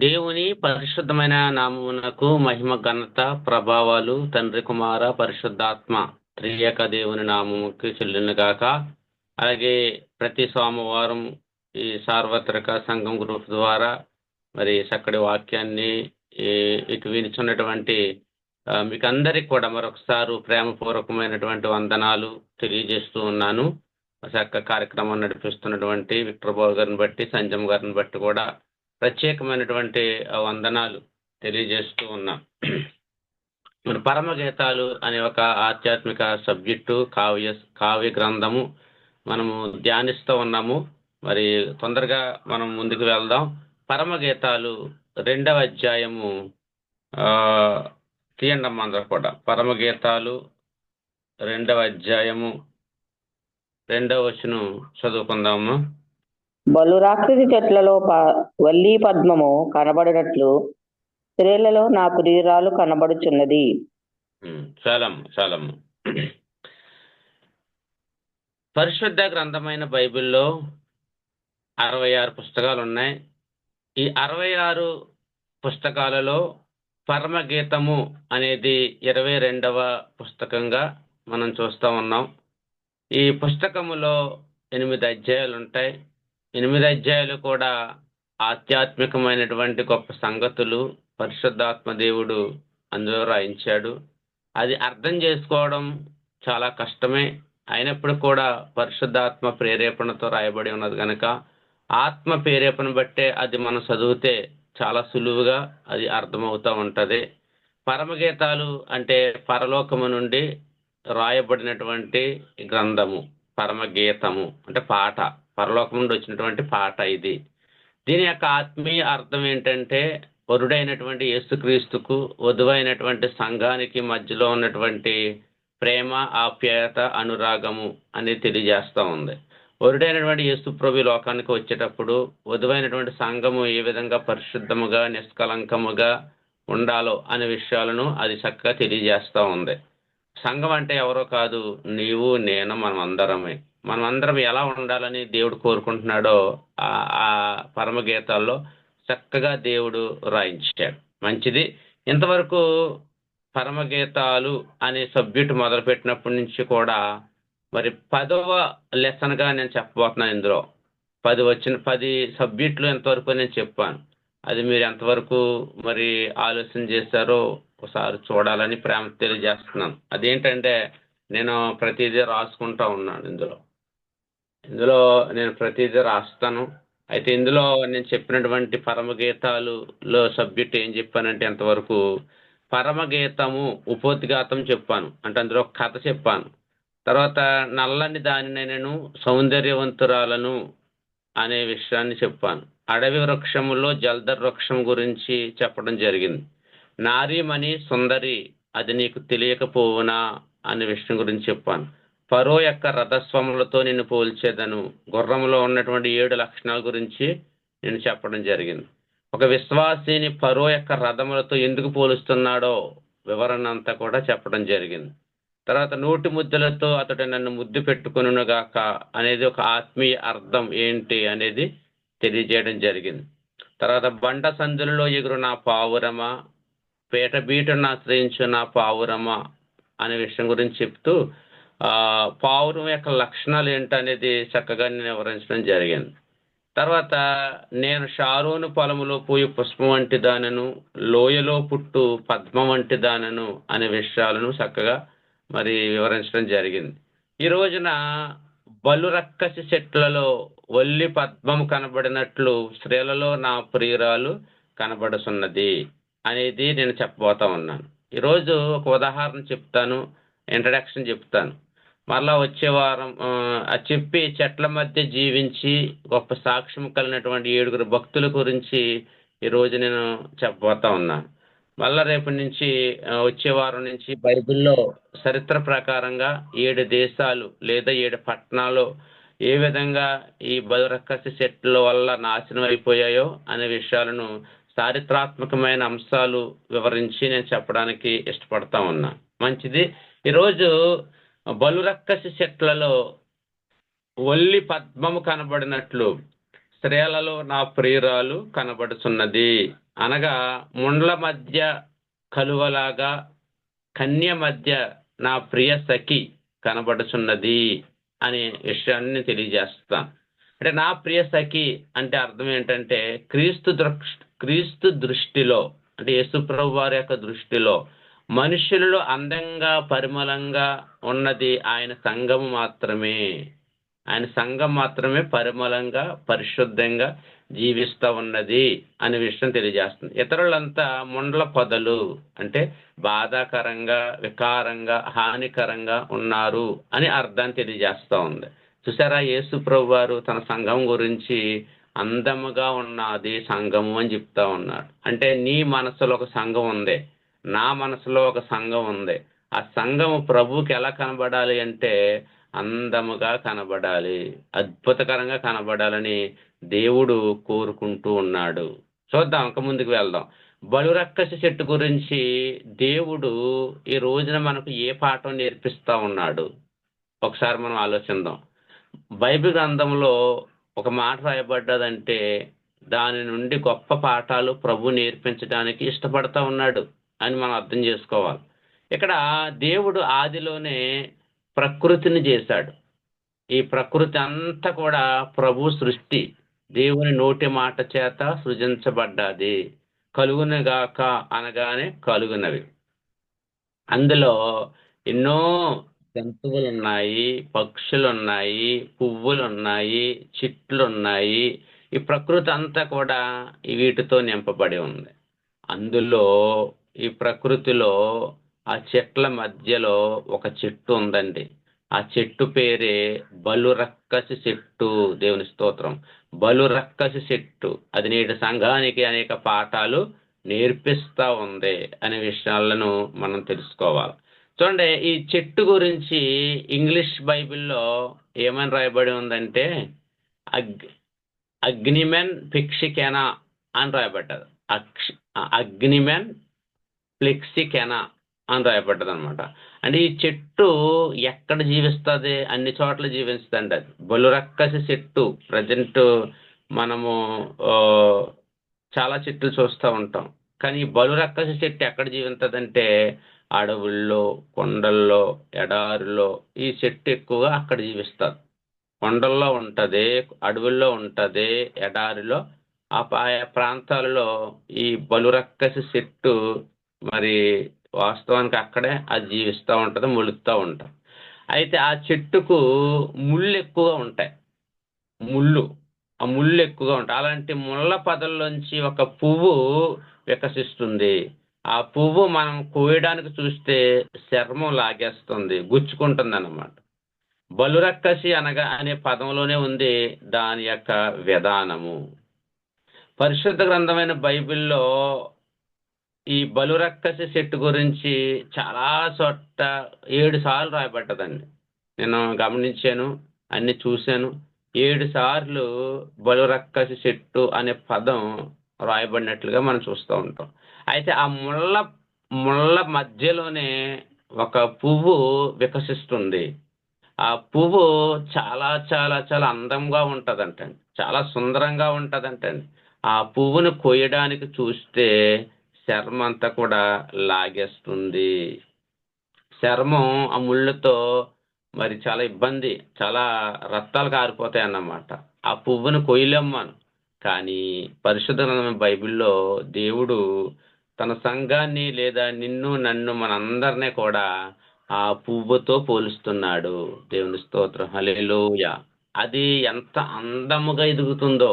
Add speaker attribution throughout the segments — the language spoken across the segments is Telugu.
Speaker 1: దేవుని పరిశుద్ధమైన నామమునకు మహిమ ఘనత ప్రభావాలు తండ్రి కుమార పరిశుద్ధాత్మ త్రియేక దేవుని నామముకి చెల్లును గాక. అలాగే ప్రతి సోమవారం ఈ సార్వత్రిక సంఘం గ్రూప్ ద్వారా మరి చక్కటి వాక్యాన్ని ఇటు వినిచున్నటువంటి మీకు అందరికి కూడా మరొకసారి ప్రేమపూర్వకమైనటువంటి వందనాలు తెలియజేస్తూ ఉన్నాను. చక్క కార్యక్రమం నడిపిస్తున్నటువంటి విక్టర్ బాబు గారిని బట్టి, సంజమ్ గారిని బట్టి కూడా ప్రత్యేకమైనటువంటి వందనాలు తెలియజేస్తూ ఉన్నాం. మరి పరమగీతాలు అనే ఒక ఆధ్యాత్మిక సబ్జెక్టు కావ్య గ్రంథము మనము ధ్యానిస్తూ ఉన్నాము. మరి తొందరగా మనం ముందుకు వెళ్దాం. పరమగీతాలు 2వ అధ్యాయము తీయండి అందరూ కూడా. పరమగీతాలు 2వ అధ్యాయము 2వ వచనం చదువుకుందాము.
Speaker 2: బలురాక్షసి చెట్లలో వల్లీ పద్మము కనబడినట్లు స్త్రీలలో నా ప్రియురాలు కనబడుచున్నది.
Speaker 1: చాలా పరిశుద్ధ గ్రంథమైన బైబిల్లో 66 పుస్తకాలు ఉన్నాయి. ఈ 66 పుస్తకాలలో పరమగీతము అనేది 22వ పుస్తకంగా మనం చూస్తూ ఉన్నాం. ఈ పుస్తకములో 8 అధ్యాయాలు ఉంటాయి. 8 అధ్యాయాలు కూడా ఆధ్యాత్మికమైనటువంటి గొప్ప సంగతులు పరిశుద్ధాత్మ దేవుడు అందులో రాయించాడు. అది అర్థం చేసుకోవడం చాలా కష్టమే. అయినప్పుడు కూడా పరిశుద్ధాత్మ ప్రేరేపణతో రాయబడి ఉన్నది కనుక ఆత్మ ప్రేరేపణ బట్టే అది మనం చదివితే చాలా సులువుగా అది అర్థమవుతూ ఉంటుంది. పరమగీతాలు అంటే పరలోకము నుండి రాయబడినటువంటి గ్రంథము. పరమగీతము అంటే పాట, పరలోకం నుండి వచ్చినటువంటి పాట ఇది. దీని యొక్క ఆత్మీయ అర్థం ఏంటంటే వరుడైనటువంటి యేసుక్రీస్తుకు వధువైనటువంటి సంఘానికి మధ్యలో ఉన్నటువంటి ప్రేమ, ఆప్యాయత, అనురాగము అనేది తెలియజేస్తూ ఉంది. వరుడైనటువంటి యేసు ప్రభు లోకానికి వచ్చేటప్పుడు వధువైనటువంటి సంఘము ఏ విధంగా పరిశుద్ధముగా నిష్కలంకముగా ఉండాలో అనే విషయాలను అది చక్కగా తెలియజేస్తూ ఉంది. సంఘం అంటే ఎవరో కాదు, నీవు నేను మనమందరం ఎలా ఉండాలని దేవుడు కోరుకుంటున్నాడో ఆ పరమగీతాల్లో చక్కగా దేవుడు రాయించాడు. మంచిది. ఇంతవరకు పరమగీతాలు అనే సబ్జెక్ట్ మొదలుపెట్టినప్పటి నుంచి కూడా మరి 10వ లెసన్గా నేను చెప్పబోతున్నాను. ఇందులో 10 సబ్జెక్టులు ఎంతవరకు నేను చెప్పాను. అది మీరు ఎంతవరకు మరి ఆలోచన చేశారో ఒకసారి చూడాలని ప్రేమ తెలియజేస్తున్నాను. అదేంటంటే నేను ప్రతిదీ రాసుకుంటా ఉన్నాను. ఇందులో నేను ప్రతిదీ రాస్తాను. అయితే ఇందులో నేను చెప్పినటువంటి పరమగీతాలులో సబ్జెక్ట్ ఏం చెప్పానంటే ఎంతవరకు పరమగీతము ఉపోద్ఘాతం చెప్పాను. అంటే అందులో కథ చెప్పాను. తర్వాత నల్లని దానినైనను సౌందర్యవంతురాలను అనే విషయాన్ని చెప్పాను. అడవి వృక్షములో జల్దర్ వృక్షం గురించి చెప్పడం జరిగింది. నారీమణి సుందరి అది నీకు తెలియకపోవునా అనే విషయం గురించి చెప్పాను. ఫరో యొక్క రథస్వములతో నిన్ను పోల్చేదను. గుర్రంలో ఉన్నటువంటి 7 లక్షణాల గురించి నేను చెప్పడం జరిగింది. ఒక విశ్వాసిని ఫరో యొక్క రథములతో ఎందుకు పోలుస్తున్నాడో వివరణ అంతా కూడా చెప్పడం జరిగింది. తర్వాత నోటి ముద్దులతో అతడు నన్ను ముద్దు పెట్టుకొనుగాక అనేది ఒక ఆత్మీయ అర్థం ఏంటి అనేది తెలియజేయడం జరిగింది. తర్వాత బండ సందులలో ఎగురు నా పావురమా, పేట బీటను ఆశ్రయించు నా పావురమా అనే విషయం గురించి చెప్తూ పావురం యొక్క లక్షణాలు ఏంటనేది చక్కగా నేను వివరించడం జరిగింది. తర్వాత నేను షారోను పొలములో పోయి పుష్పం వంటి దానను, లోయలో పుట్టు పద్మం వంటి దానను అనే విషయాలను చక్కగా మరి వివరించడం జరిగింది. ఈ రోజున బలురక్కసి చెట్లలో వల్లి పద్మం కనబడినట్లు స్త్రీలలో నా ప్రియురాలు కనబడుతున్నది అనేది నేను చెప్పబోతా ఉన్నాను. ఈరోజు ఒక ఉదాహరణ చెప్తాను, ఇంట్రడక్షన్ చెప్తాను. మరలా వచ్చే వారం చెప్పి చెట్ల మధ్య జీవించి గొప్ప సాక్ష్యం కలిగినటువంటి 7 భక్తుల గురించి ఈరోజు నేను చెప్పబోతా ఉన్నాను. మళ్ళా రేపు నుంచి వచ్చే వారం నుంచి బైబిల్లో చరిత్ర ప్రకారంగా 7 దేశాలు లేదా 7 పట్టణాలు ఏ విధంగా ఈ బలురక్కసి చెట్ల వల్ల నాశనం అయిపోయాయో అనే విషయాలను చారిత్రాత్మకమైన అంశాలు వివరించి నేను చెప్పడానికి ఇష్టపడతా ఉన్నా. మంచిది. ఈరోజు బలురక్కసి చెట్లలో వల్లి పద్మము కనబడినట్లు స్త్రీలలో నా ప్రియురాలు కనబడుచున్నది అనగా ముండ్ల మధ్య కలువలాగా కన్య మధ్య నా ప్రియ సఖి కనబడుచున్నది అనే విషయాన్ని తెలియజేస్తాను. అంటే నా ప్రియ సఖి అంటే అర్థం ఏంటంటే క్రీస్తు దృష్టిలో, అంటే యేసుప్రభు వారి యొక్క దృష్టిలో మనుషులలో అందంగా పరిమళంగా ఉన్నది ఆయన సంఘము మాత్రమే. ఆయన సంఘం మాత్రమే పరిమళంగా పరిశుద్ధంగా జీవిస్తూ ఉన్నది అనే విషయం తెలియజేస్తుంది. ఇతరులంతా ముండ్ల పొదలు, అంటే బాధాకరంగా వికారంగా హానికరంగా ఉన్నారు అని అర్థాన్ని తెలియజేస్తూ ఉంది. చూసారా, యేసు ప్రభు వారు తన సంఘం గురించి అందముగా ఉన్నది సంఘము అని చెప్తా ఉన్నాడు. అంటే నీ మనసులో ఒక సంఘం ఉంది, నా మనసులో ఒక సంఘం ఉంది. ఆ సంఘము ప్రభువుకి ఎలా కనబడాలి అంటే అందముగా కనబడాలి, అద్భుతకరంగా కనబడాలని దేవుడు కోరుకుంటూ ఉన్నాడు. చూద్దాం, ఇంకా ముందుకు వెళ్దాం. బలురక్కసి చెట్టు గురించి దేవుడు ఈ రోజున మనకు ఏ పాఠం నేర్పిస్తా ఉన్నాడు ఒకసారి మనం ఆలోచిద్దాం. బైబిల్ గ్రంథంలో ఒక మాట రాయబడ్డదంటే దాని నుండి గొప్ప పాఠాలు ప్రభు నేర్పించడానికి ఇష్టపడతా ఉన్నాడు అని మనం అర్థం చేసుకోవాలి. ఇక్కడ దేవుడు ఆదిలోనే ప్రకృతిని చేశాడు. ఈ ప్రకృతి అంతా కూడా ప్రభు సృష్టి, దేవుని నోటి మాట చేత సృజించబడ్డది. కలుగునగాక అనగానే కలుగునవి. అందులో ఎన్నో జంతువులు ఉన్నాయి, పక్షులు ఉన్నాయి, పువ్వులు ఉన్నాయి, చెట్లు ఉన్నాయి. ఈ ప్రకృతి అంతా కూడా వీటితో నింపబడి ఉంది. అందులో ఈ ప్రకృతిలో ఆ చెట్ల మధ్యలో ఒక చెట్టు ఉందండి. ఆ చెట్టు పేరే బలురక్కసి చెట్టు. దేవుని స్తోత్రం. బలురక్కసి చెట్టు అది నేటి సంఘానికి అనేక పాఠాలు నేర్పిస్తా ఉంది అనే విషయాలను మనం తెలుసుకోవాలి. చూడండి, ఈ చెట్టు గురించి ఇంగ్లీష్ బైబిల్లో ఏమని రాయబడి ఉందంటే అగ్నిమెన్ పిక్సికెనా అని రాయబడ్డది. అగ్నిమెన్ ఫ్లెక్సికెనా అని రాయబడ్డది అనమాట. అంటే ఈ చెట్టు ఎక్కడ జీవిస్తుంది? అన్ని చోట్ల జీవిస్తుంది. అది బలురక్కసి చెట్టు. ప్రజెంట్ మనము చాలా చెట్లు చూస్తూ ఉంటాం, కానీ ఈ బలురక్కసి చెట్టు ఎక్కడ జీవిస్తుందంటే అడవుల్లో, కొండల్లో, ఎడారుల్లో ఈ చెట్టు ఎక్కువగా అక్కడ జీవిస్తుంది. కొండల్లో ఉంటుంది, అడవుల్లో ఉంటుంది, ఎడారిలో ఆ ప్రాంతాలలో ఈ బలురక్కసి చెట్టు మరి వాస్తవానికి అక్కడే అది జీవిస్తూ ఉంటుంది, మొలుస్తూ ఉంటుంది. అయితే ఆ చెట్టుకు ముళ్ళు ఎక్కువగా ఉంటాయి. ఆ ముళ్ళు ఎక్కువగా ఉంటాయి. అలాంటి ముళ్ళ పొదల్లోంచి ఒక పువ్వు వికసిస్తుంది. ఆ పువ్వు మనం కోయడానికి చూస్తే చర్మం లాగేస్తుంది, గుచ్చుకుంటుంది అన్నమాట. బలురక్కసి అనగా అనే పదంలోనే ఉంది దాని యొక్క విధానము. పరిశుద్ధ గ్రంథమైన బైబిల్లో ఈ బలురక్కసి చెట్టు గురించి చాలా చోట్ల 7 సార్లు రాయబడ్డదండి. నేను గమనించాను, అన్ని చూశాను. 7 సార్లు బలురక్కసి చెట్టు అనే పదం రాయబడినట్లుగా మనం చూస్తూ ఉంటాం. అయితే ఆ ముళ్ళ మధ్యలోనే ఒక పువ్వు వికసిస్తుంది. ఆ పువ్వు చాలా చాలా చాలా అందంగా ఉంటుందంటండి, చాలా సుందరంగా ఉంటుందంటండి. ఆ పువ్వును కొయ్యడానికి చూస్తే చర్మం అంతా కూడా లాగేస్తుంది. చర్మం ఆ ముళ్ళతో మరి చాలా ఇబ్బంది, చాలా రక్తాలు కారిపోతాయి అన్నమాట. ఆ పువ్వును కొయ్యలేమ్మను. కానీ పరిశుద్ధ గ్రంథమైన బైబిల్లో దేవుడు తన సంఘాన్ని లేదా నిన్ను నన్ను మనందరినీ కూడా ఆ పువ్వుతో పోలుస్తున్నాడు. దేవుని స్తోత్రం, హల్లెలూయా. అది ఎంత అందముగా ఎదుగుతుందో,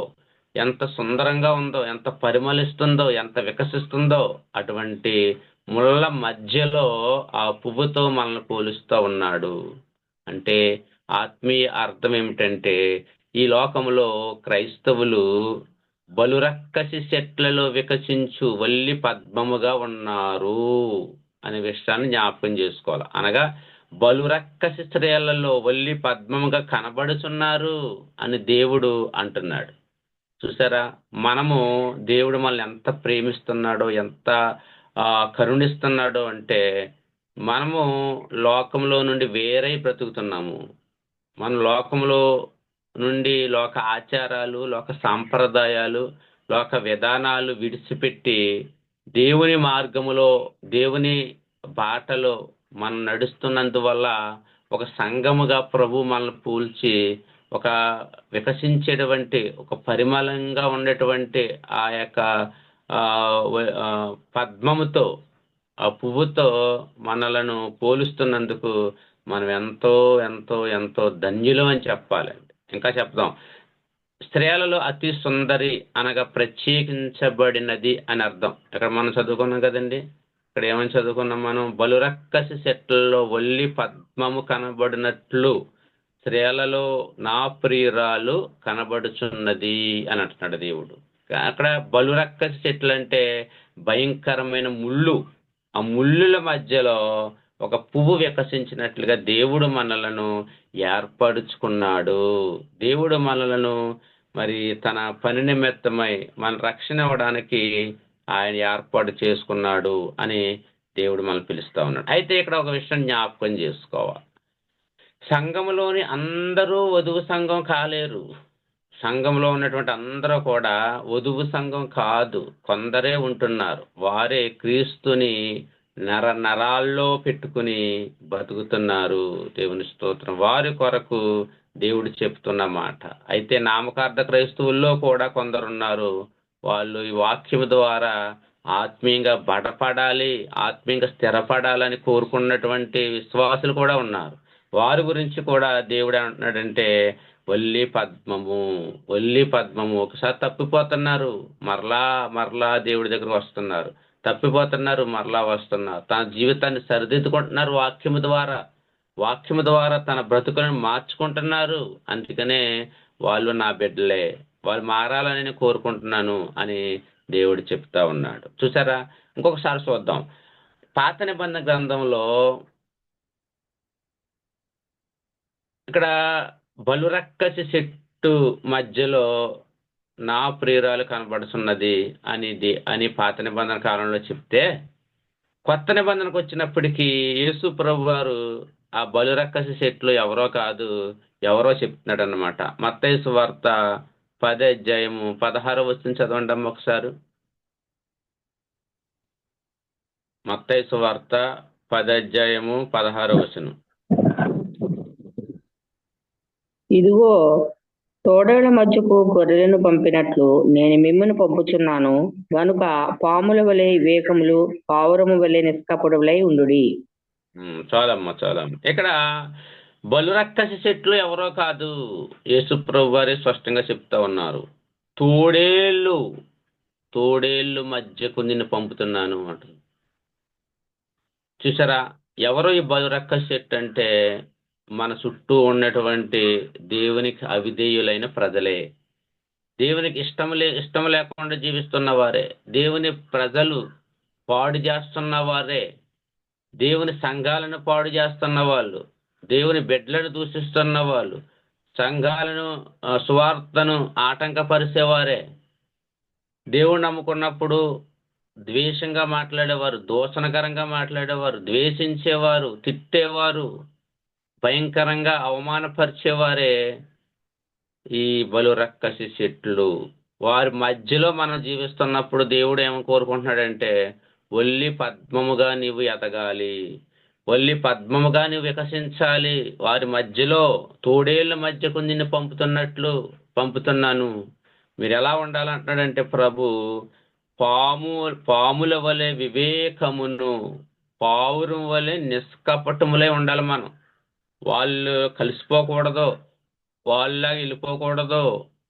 Speaker 1: ఎంత సుందరంగా ఉందో, ఎంత పరిమళిస్తుందో, ఎంత వికసిస్తుందో అటువంటి ముళ్ళ మధ్యలో ఆ పువ్వుతో మనల్ని పోలుస్తూ ఉన్నాడు. అంటే ఆత్మీయ అర్థం ఏమిటంటే ఈ లోకంలో క్రైస్తవులు బలురక్కసి చెట్లలో వికసించు వల్లి పద్మముగా ఉన్నారు అనే విషయాన్ని జ్ఞాపకం చేసుకోవాలి. అనగా బలురక్కసి స్త్రీలలో వల్లి పద్మముగా కనబడుచున్నారు అని దేవుడు అంటున్నాడు. చూసారా, మనము దేవుడు మనల్ని ఎంత ప్రేమిస్తున్నాడో, ఎంత కరుణిస్తున్నాడో అంటే మనము లోకంలో నుండి వేరై బ్రతుకుతున్నాము. మన లోకంలో నుండి లోక ఆచారాలు, లోక సాంప్రదాయాలు, లోక విధానాలు విడిచిపెట్టి దేవుని మార్గములో, దేవుని బాటలో మనం నడుస్తున్నందువల్ల ఒక సంఘముగా ప్రభు మనల్ని పూల్చి ఒక వికసించేటువంటి ఒక పరిమళంగా ఉండేటువంటి ఆ యొక్క పద్మముతో, ఆ పువ్వుతో మనలను పోలుస్తున్నందుకు మనం ఎంతో ఎంతో ఎంతో ధన్యులం అని చెప్పాలండి. ఇంకా చెప్దాం, స్త్రీలలో అతి సుందరి అనగా ప్రత్యేకించబడినది అని అర్థం. ఇక్కడ మనం చదువుకున్నాం కదండి, ఇక్కడ ఏమని చదువుకున్నాం మనం? బలురక్కసి చెట్లలో వల్లి పద్మము కనబడినట్లు స్త్రీలలో నా ప్రియురాలు కనబడుచున్నది అని అంటున్నాడు దేవుడు. అక్కడ బలురక్కసి చెట్లు అంటే భయంకరమైన ముళ్ళు. ఆ ముళ్ళుల మధ్యలో ఒక పువ్వు వికసించినట్లుగా దేవుడు మనలను ఏర్పరుచుకున్నాడు. దేవుడు మనలను మరి తన పని నిమిత్తమై మన రక్షణ ఇవ్వడానికి ఆయన ఏర్పాటు చేసుకున్నాడు అని దేవుడు మనల్ని పిలుస్తా ఉన్నాడు. అయితే ఇక్కడ ఒక విషయం జ్ఞాపకం చేసుకోవాలి. సంఘంలోని అందరూ వధువు సంఘం కాలేరు. సంఘంలో ఉన్నటువంటి అందరూ కూడా వధువు సంఘం కాదు, కొందరే ఉంటున్నారు. వారే క్రీస్తుని నరాల్లో పెట్టుకుని బతుకుతున్నారు. దేవుని స్తోత్రం. వారి కొరకు దేవుడు చెప్తున్న మాట. అయితే నామకార్థ క్రైస్తవుల్లో కూడా కొందరున్నారు, వాళ్ళు ఈ వాక్యము ద్వారా ఆత్మీయంగా బడపడాలి, ఆత్మీయంగా స్థిరపడాలని కోరుకున్నటువంటి విశ్వాసులు కూడా ఉన్నారు. వారి గురించి కూడా దేవుడు ఏమంటున్నాడంటే వల్లి పద్మము, వల్లి పద్మము. ఒకసారి తప్పిపోతున్నారు, మరలా మరలా దేవుడి దగ్గరకు వస్తున్నారు, తప్పిపోతున్నారు, మరలా వస్తున్నారు. తన జీవితాన్ని సరిదిద్దుకుంటున్నారు వాక్యము ద్వారా, వాక్యము ద్వారా తన బ్రతుకులను మార్చుకుంటున్నారు. అందుకనే వాళ్ళు నా బిడ్డలే, వాళ్ళు మారాలని నేను కోరుకుంటున్నాను అని దేవుడు చెప్తా ఉన్నాడు. చూసారా? ఇంకొకసారి చూద్దాం. పాత నిబంధన గ్రంథంలో ఇక్కడ బలురక్కసి చెట్టు మధ్యలో నా ప్రియురాలు కనబడుతున్నది అని పాత నిబంధన కాలంలో చెప్తే, కొత్త నిబంధనకు వచ్చినప్పటికీ యేసు ప్రభు వారు ఆ బలురక్కసి చెట్లు ఎవరో కాదు, ఎవరో చెప్తున్నాడు అనమాట. మత్తయి సువార్త 10:16 చదవండి అమ్మ ఒకసారి. మత్తయి సువార్త 10:16.
Speaker 2: ఇదిగో తోడేళ్ల మధ్యకు గొర్రెలను పంపినట్లు నేను మిమ్మల్ని పంపుచున్నాను గనుక పాముల వలె వివేకములు, పావురము వలె నిష్కపటులై ఉండుడి.
Speaker 1: చాలమ్మా. ఇక్కడ బలురక్కసి చెట్లు ఎవరో కాదు, యేసు ప్రభు వారే స్పష్టంగా చెప్తా ఉన్నారు. తోడేళ్ళు మధ్యకు నిన్ను పంపుతున్నాను అంటుంది. చూసారా? ఎవరో ఈ బలురక్కసి చెట్టు అంటే మన చుట్టూ ఉన్నటువంటి దేవునికి అవిధేయులైన ప్రజలే, దేవునికి ఇష్టం లేకుండా జీవిస్తున్న వారే, దేవుని ప్రజలు పాడు చేస్తున్న వారే, దేవుని సంఘాలను పాడు చేస్తున్న వాళ్ళు, దేవుని బిడ్డలను దూషిస్తున్న వాళ్ళు, సంఘాలను సువార్తను ఆటంకపరిచేవారే, దేవుడు నమ్ముకున్నప్పుడు ద్వేషంగా మాట్లాడేవారు, దూషణకరంగా మాట్లాడేవారు, ద్వేషించేవారు, తిట్టేవారు, భయంకరంగా అవమానపరిచేవారే ఈ బలురక్కసి చెట్లు. వారి మధ్యలో మనం జీవిస్తున్నప్పుడు దేవుడు ఏమని కోరుకుంటున్నాడంటే వల్లి పద్మముగా నీవు ఎదగాలి, వల్లి పద్మముగా నీవు వికసించాలి. వారి మధ్యలో తోడేళ్ల మధ్యకు నిన్ను పంపుతున్నాను. మీరు ఎలా ఉండాలంటున్నాడంటే ప్రభు, పాముల వలె వివేకమును, పావురం వలె నిష్కపటములై ఉండాలి మనం. వాళ్ళు కలిసిపోకూడదు, వాళ్ళలాగా వెళ్ళిపోకూడదు,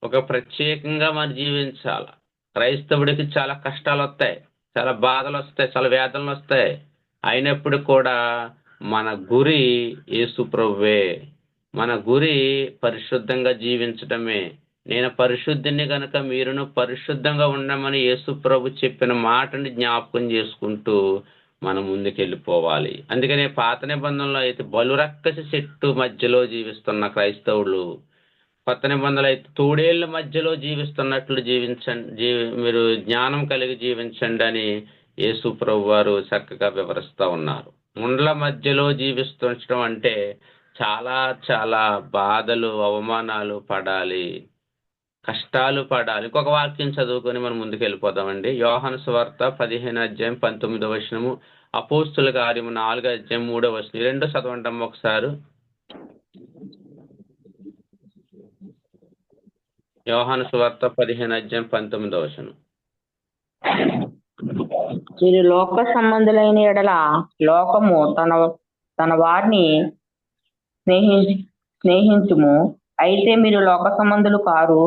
Speaker 1: ఒక ప్రత్యేకంగా మనం జీవించాలి. క్రైస్తవుడికి చాలా కష్టాలు వస్తాయి, చాలా బాధలు వస్తాయి, చాలా వేదనలు వస్తాయి. అయినప్పుడు కూడా మన గురి యేసు ప్రభువే, మన గురి పరిశుద్ధంగా జీవించడమే. నేను పరిశుద్ధిని కనుక మీరును పరిశుద్ధంగా ఉండమని యేసు ప్రభు చెప్పిన మాటని జ్ఞాపకం చేసుకుంటూ మనం ముందుకెళ్ళిపోవాలి. అందుకనే పాత నిబంధనలో అయితే బలురక్కసి చెట్టు మధ్యలో జీవిస్తున్న క్రైస్తవులు, కొత్త నిబంధనలు అయితే తోడేళ్ల మధ్యలో జీవిస్తున్నట్లు జీవించండి, మీరు జ్ఞానం కలిగి జీవించండి అని యేసు ప్రభు వారు చక్కగా వివరిస్తూ ఉన్నారు. ముండ్ల మధ్యలో జీవిస్తుంచడం అంటే చాలా చాలా బాధలు, అవమానాలు పడాలి. కష్టాలు పడాలి. ఇంకొక వాక్యం చదువుకొని మనం ముందుకు వెళ్ళిపోదామండి. యోహాను సువార్త 15 అధ్యాయం 19 అపోస్తుల కార్యము 4 అధ్యాయం 3 ఈ రెండు చదవండి ఒకసారి. యోహాను సువార్త 15 అధ్యాయం 19.
Speaker 2: మీరు లోక సంబంధులైన ఎడల లోకము తన వారిని స్నేహించుము. అయితే మీరు లోక సంబంధులు కారు,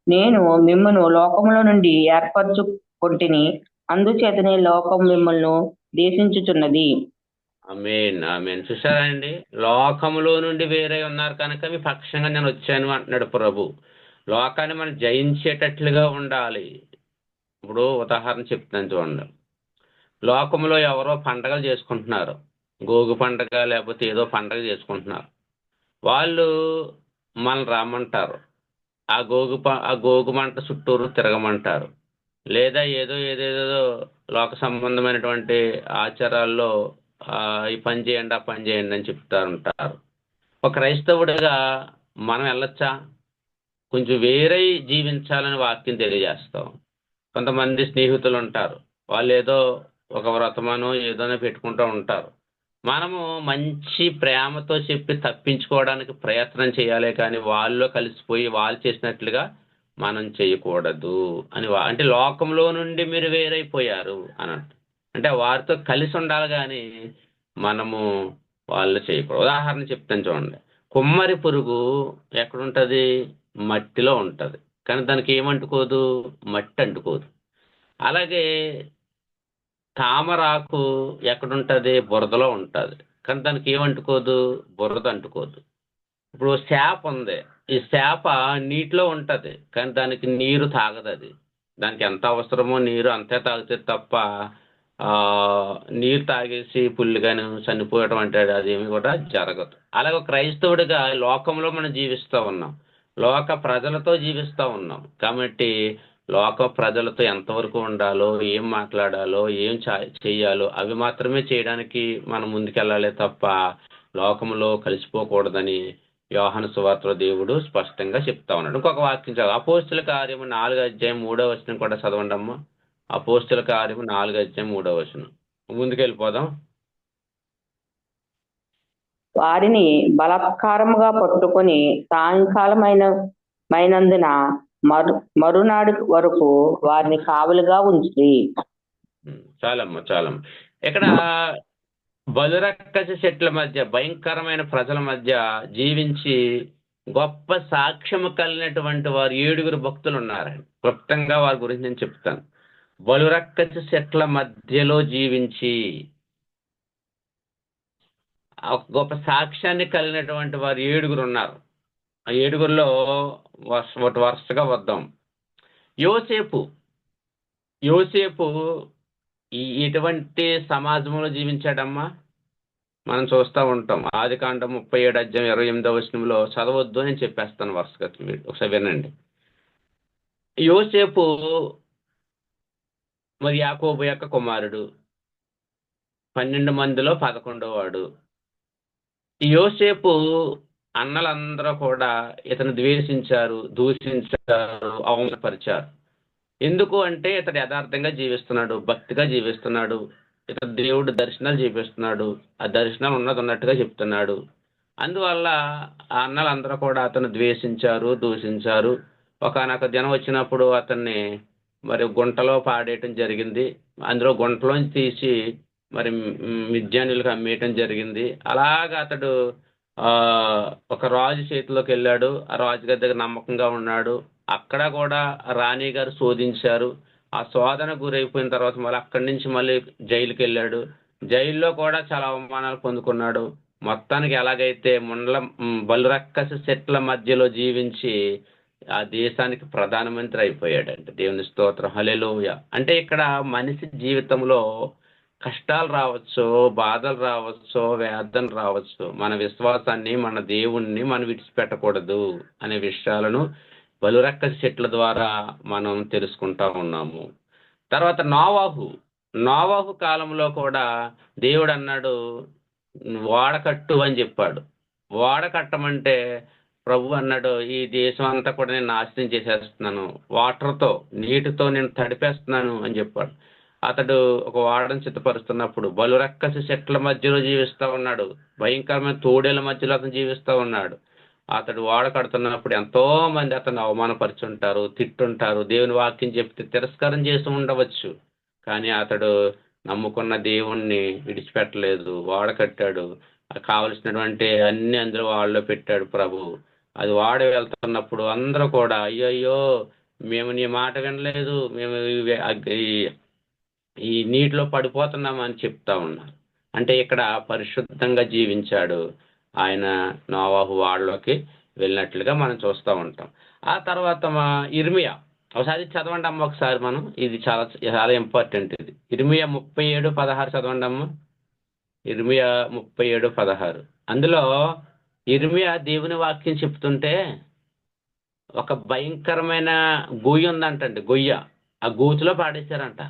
Speaker 2: నేను మిమ్మును లోకములో నుండి ఏర్పరచుకొంటిని, అందుచేతనే లోకం మిమ్మల్ని దేశించుచున్నది.
Speaker 1: ఆమేన్ ఆమేన్. చూసారా అండి, లోకములో నుండి వేరే ఉన్నారు కనుక మీ పక్షంగా నేను వచ్చాను అంటున్నాడు ప్రభు. లోకాన్ని మనం జయించేటట్లుగా ఉండాలి. ఇప్పుడు ఉదాహరణ చెప్తాను చూడండి. లోకంలో ఎవరో పండగలు చేసుకుంటున్నారు, గోగు పండగ లేకపోతే ఏదో పండగ చేసుకుంటున్నారు. వాళ్ళు మనల్ని రమ్మంటారు, ఆ గోగు మంట చుట్టూరు తిరగమంటారు, లేదా ఏదేదో లోక సంబంధమైనటువంటి ఆచారాల్లో ఈ పని చేయండి ఆ పని చేయండి అని చెప్తారు. ఒక క్రైస్తవుడిగా మనం వెళ్ళొచ్చా? కొంచెం వేరే జీవించాలని వాక్యం తెలియజేస్తాం. కొంతమంది స్నేహితులు ఉంటారు, వాళ్ళు ఏదో ఒక వ్రతమనో ఏదోనో పెట్టుకుంటూ ఉంటారు. మనము మంచి ప్రేమతో చెప్పి తప్పించుకోవడానికి ప్రయత్నం చేయాలి, కానీ వాళ్ళు కలిసిపోయి వాళ్ళు చేసినట్లుగా మనం చేయకూడదు అని. అంటే లోకంలో నుండి మీరు వేరైపోయారు అన్నట్టు. అంటే వారితో కలిసి ఉండాలి, కానీ మనము వాళ్ళు చేయకూడదు. ఉదాహరణ చెప్తాను చూడండి. కుమ్మరి పురుగు ఎక్కడుంటుంది? మట్టిలో ఉంటుంది, కానీ దానికి ఏమంటుకోదు? మట్టి అంటుకోదు. అలాగే తామరాకు ఎక్కడుంటుంది? బురదలో ఉంటుంది, కానీ దానికి ఏమంటుకోదు? బురద అంటుకోదు. ఇప్పుడు చేప ఉంది, ఈ చేప నీటిలో ఉంటుంది, కానీ దానికి నీరు తాగదు. అది దానికి ఎంత అవసరమో నీరు అంతే తాగుతుంది తప్ప నీరు తాగేసి పుల్లిగాను చనిపోయడం అంటే అదేమి కూడా జరగదు. అలాగే క్రైస్తవుడిగా లోకంలో మనం జీవిస్తూ ఉన్నాం, లోక ప్రజలతో జీవిస్తూ ఉన్నాం. కాబట్టి లోక ప్రజలతో ఎంతవరకు ఉండాలో, ఏం మాట్లాడాలో, ఏం చెయ్యాలో అవి మాత్రమే చేయడానికి మనం ముందుకెళ్ళాలి తప్ప లోకంలో కలిసిపోకూడదని యోహాను సువార్తలో దేవుడు స్పష్టంగా చెప్తా ఉన్నాడు. ఇంకొక వాక్యం చదువు. అపోస్తుల కార్యము 4 అధ్యాయం 3 కూడా చదవండి అమ్మా. అపోస్తుల కార్యము 4 అధ్యాయం 3 ముందుకెళ్ళిపోదాం.
Speaker 2: వారిని బలాత్కారముగా పట్టుకొని సాయంకాలమైనందున మరునాడు వరకు వారిని కావలిగా ఉంచి.
Speaker 1: చాలమ్మ. ఇక్కడ బలురక్కసి చెట్ల మధ్య, భయంకరమైన ప్రజల మధ్య జీవించి గొప్ప సాక్ష్యము కలిగినటువంటి వారు 7 భక్తులు ఉన్నారండి. క్లుప్తంగా వారి గురించి నేను చెప్తాను. బలురక్కసి చెట్ల మధ్యలో జీవించి గొప్ప సాక్ష్యాన్ని కలిగినటువంటి వారు 7 ఉన్నారు. ఆ 7లో వరుసగా వద్దాం. యోసేపు ఎటువంటి సమాజంలో జీవించాడమ్మా? మనం చూస్తూ ఉంటాం. ఆదికాండం 37 అధ్యాయం 28 చదవద్దు అని చెప్పేస్తాను వరుసగా, ఒకసారి వినండి. యోసేపు మరి యాకోబు యొక్క కుమారుడు, 12 మందిలో 11వ వాడు. యోసేపు అన్నలందరూ కూడా ఇతను ద్వేషించారు, దూషించారు, అవమానపరిచారు. ఎందుకు అంటే ఇతడు యథార్థంగా జీవిస్తున్నాడు, భక్తిగా జీవిస్తున్నాడు, ఇతడు దేవుడు దర్శనాలు చూపిస్తున్నాడు, ఆ దర్శనాలు ఉన్నట్టుగా చెప్తున్నాడు. అందువల్ల ఆ అన్నలందరూ కూడా అతను ద్వేషించారు, దూషించారు. ఒకనొక దినం వచ్చినప్పుడు అతన్ని మరి గుంటలో పాడేయటం జరిగింది. అందులో గుంటలోంచి తీసి మరి మిద్యానీయులకు అమ్మేయటం జరిగింది. అలాగా అతడు ఒక రాజు చేతిలోకి వెళ్ళాడు. ఆ రాజుగారి దగ్గర నమ్మకంగా ఉన్నాడు. అక్కడ కూడా రాణి గారు శోధించారు. ఆ శోధన గురైపోయిన తర్వాత మళ్ళీ అక్కడి నుంచి మళ్ళీ జైలుకి వెళ్ళాడు. జైల్లో కూడా చాలా అవమానాలు పొందుకున్నాడు. మొత్తానికి ఎలాగైతే బలురక్కసి చెట్ల మధ్యలో జీవించి ఆ దేశానికి ప్రధానమంత్రి అయిపోయాడంటే. దేవుని స్తోత్రం, హల్లెలూయా. అంటే ఇక్కడ మనిషి జీవితంలో కష్టాలు రావచ్చు, బాధలు రావచ్చు, వేదనలు రావచ్చు, మన విశ్వాసాన్ని, మన దేవుణ్ణి మనం విడిచిపెట్టకూడదు అనే విషయాలను బలురక్కసి చెట్ల ద్వారా మనం తెలుసుకుంటా ఉన్నాము. తర్వాత నోవాహు కాలంలో కూడా దేవుడు అన్నాడు ఓడ కట్టు అని చెప్పాడు. ఓడ కట్టమంటే ప్రభు అన్నాడు, ఈ దేశం అంతా కూడా నేను నాశనం చేసేస్తున్నాను, వాటర్తో నీటితో నేను తడిపేస్తున్నాను అని చెప్పాడు. అతడు ఒక వాడని సిద్ధపరుస్తున్నప్పుడు బలురక్కసి చెట్ల మధ్యలో జీవిస్తూ ఉన్నాడు, భయంకరమైన తోడేళ్ల మధ్యలో అతను జీవిస్తూ ఉన్నాడు. అతడు వాడ కడుతున్నప్పుడు ఎంతో మంది అతను అవమానపరుచుంటారు, తిట్టుంటారు, దేవుని వాక్యం చెప్తే తిరస్కారం చేసి ఉండవచ్చు. కానీ అతడు నమ్ముకున్న దేవుణ్ణి విడిచిపెట్టలేదు, వాడ కట్టాడు, కావలసినటువంటి అన్ని అందులో వాళ్ళలో పెట్టాడు ప్రభు. అది వాడ వెళ్తున్నప్పుడు అందరూ కూడా అయ్యయ్యో మేము నీ మాట వినలేదు, మేము ఈ నీటిలో పడిపోతున్నాం అని చెప్తా ఉన్నారు. అంటే ఇక్కడ పరిశుద్ధంగా జీవించాడు ఆయన, నోవాహు వాడలోకి వెళ్ళినట్లుగా మనం చూస్తూ ఉంటాం. ఆ తర్వాత మా ఇర్మియా, ఒకసారి చదవండి అమ్మ ఒకసారి, మనం ఇది చాలా చాలా ఇంపార్టెంట్. ఇది ఇర్మియా 37:16 చదవండి అమ్మ. ఇర్మియా 37:16. అందులో ఇర్మియా దేవుని వాక్యం చెప్తుంటే ఒక భయంకరమైన గొయ్యి ఉందంటండి, గొయ్య. ఆ గోతులో పాడేశారంట,